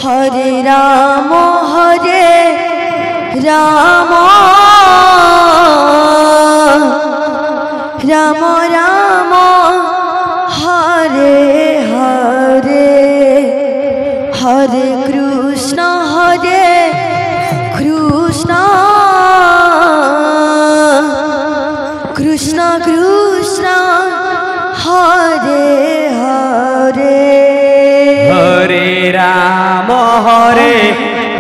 Hare Ram Ram Ram Hare Hare Hare Krishna Krishna Krishna Hare Hare Hare Ram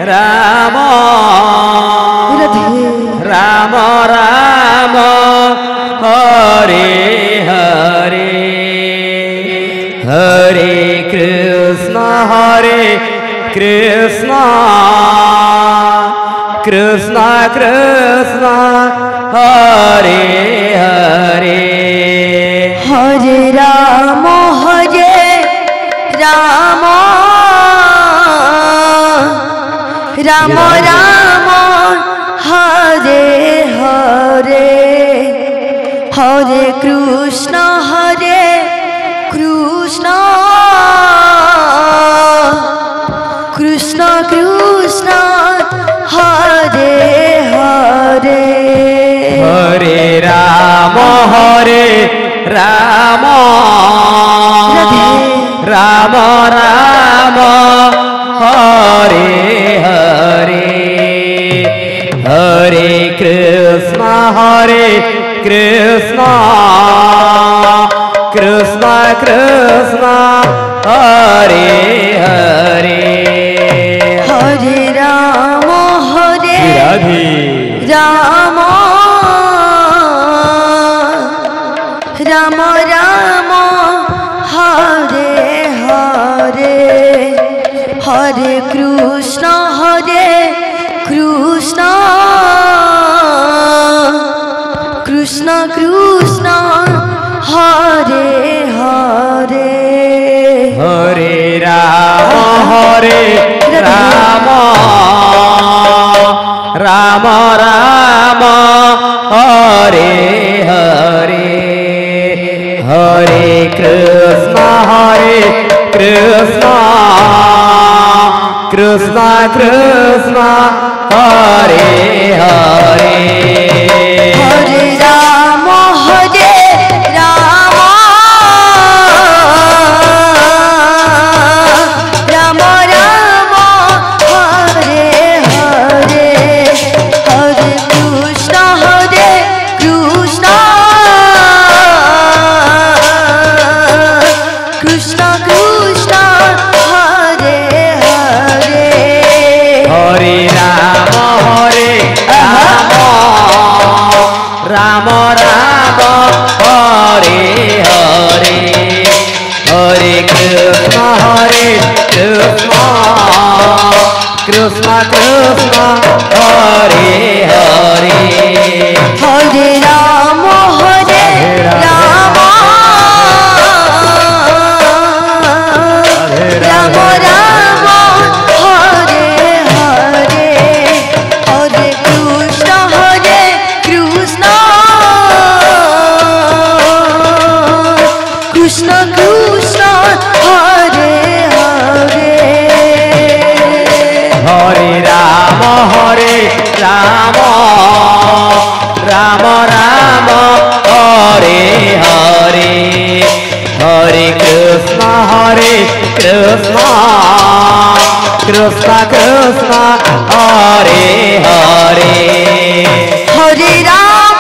Ram Ram Ram Hare Hare Hare Krishna Krishna Krishna Hare Hare Hare Ram Ram Ram Ram Hare Hare Hare Krishna Krishna Krishna Krishna Hare Hare Hare Ram Ram Ram Ram Hare Hare Hare Krishna Krishna Krishna Hare Hare Hare Ram Ram Ram Ram Hare Hare Hare Krishna Krishna Krishna Krishna Hare Hare Hare Ram Ram Ram Ram Hare Hare Hare Krishna Krishna Krishna Hare Hare Hare Ram Ram Ram Ram Hare Hare Hare Krishna Krishna Krishna Krishna Hare Hare Hare Ram Ram Ram Hare Hare Hare Krishna Krishna Krishna Hare Hare Hare Ram Ram Ram Ram Hare Hare Hare Krishna Krishna Krishna Krishna Hare Hare Hare Ram Ram Ram Hare Hare Hare Krishna Krishna Krishna Hare Hare Hare Ram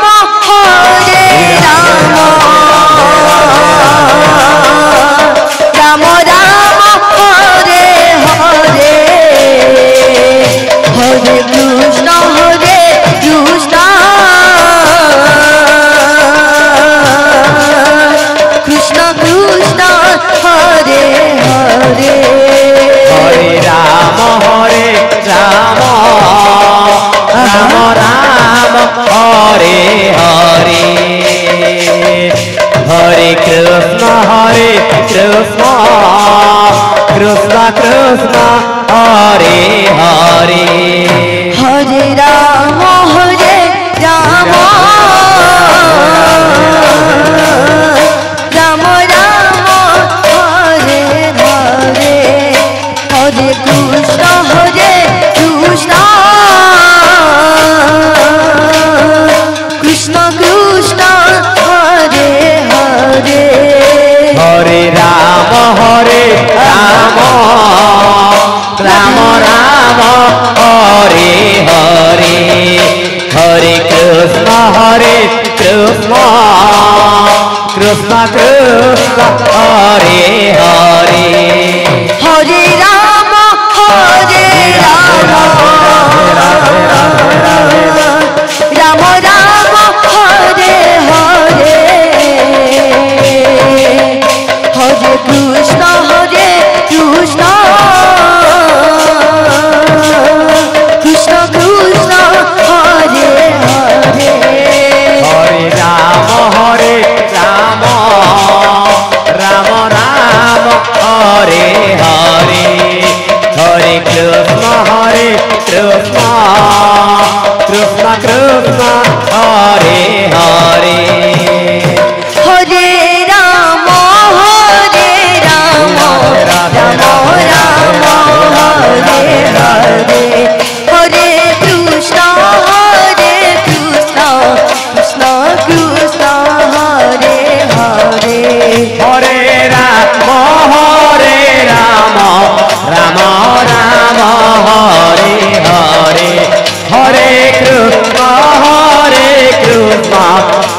Ram Ram Hare Hare Hare Krishna Krishna Krishna Krishna Hare Hare Hare Ram Ram Ram Hare Hare Hare Krishna Krishna Krishna Hare Hare Hare Ram Ram Ram Ram Hare Hare Hare Krishna Krishna Krishna Hare Hare Hare Ram Hare Ram Ram Ram Hare Hare Hare Krishna Krishna Krishna Krishna Hare Hare Hare Ram Ram Ram Hare Hare Hare Krishna Krishna Krishna Krishna Hare Hare Hare Ram Ram Ram Hare Hare Hare Krishna Krishna Krishna Krishna Hare Hare Hare Ram Ram Ram Hare Hare Hare Krishna Krishna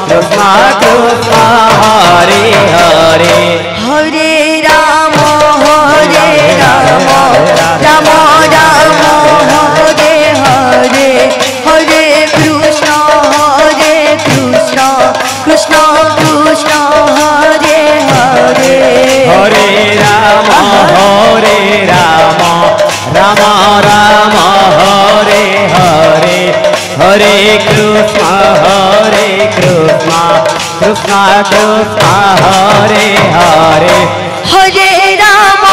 Krishna Krishna Hare Hare Hare Ram Ram Ram Hare Hare Hare Krishna Krishna Krishna Krishna Hare Hare Hare Ram Ram Ram Hare Hare Hare Krishna Krishna Krishna Krishna Hare Hare Hare Ram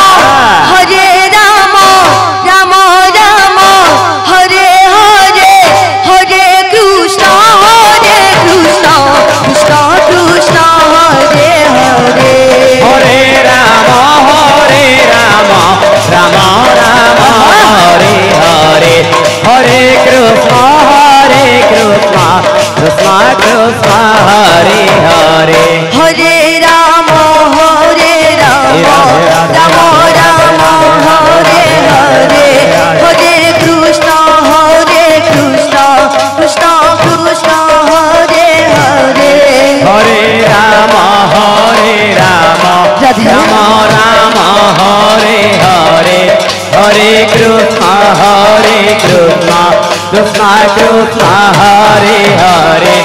Ram Ram Hare Hare Hare Krishna Krishna Krishna Krishna Hare Hare Hare Ram Ram Ram Hare Hare Hare Krishna Krishna Krishna Krishna Hare Hare Hare Ram Ram Ram Hare Hare Hare Krishna Krishna Krishna Krishna Hare Hare Hare Ram Ram Ram Hare Hare Hare Krishna Krishna Krishna Krishna Hare Hare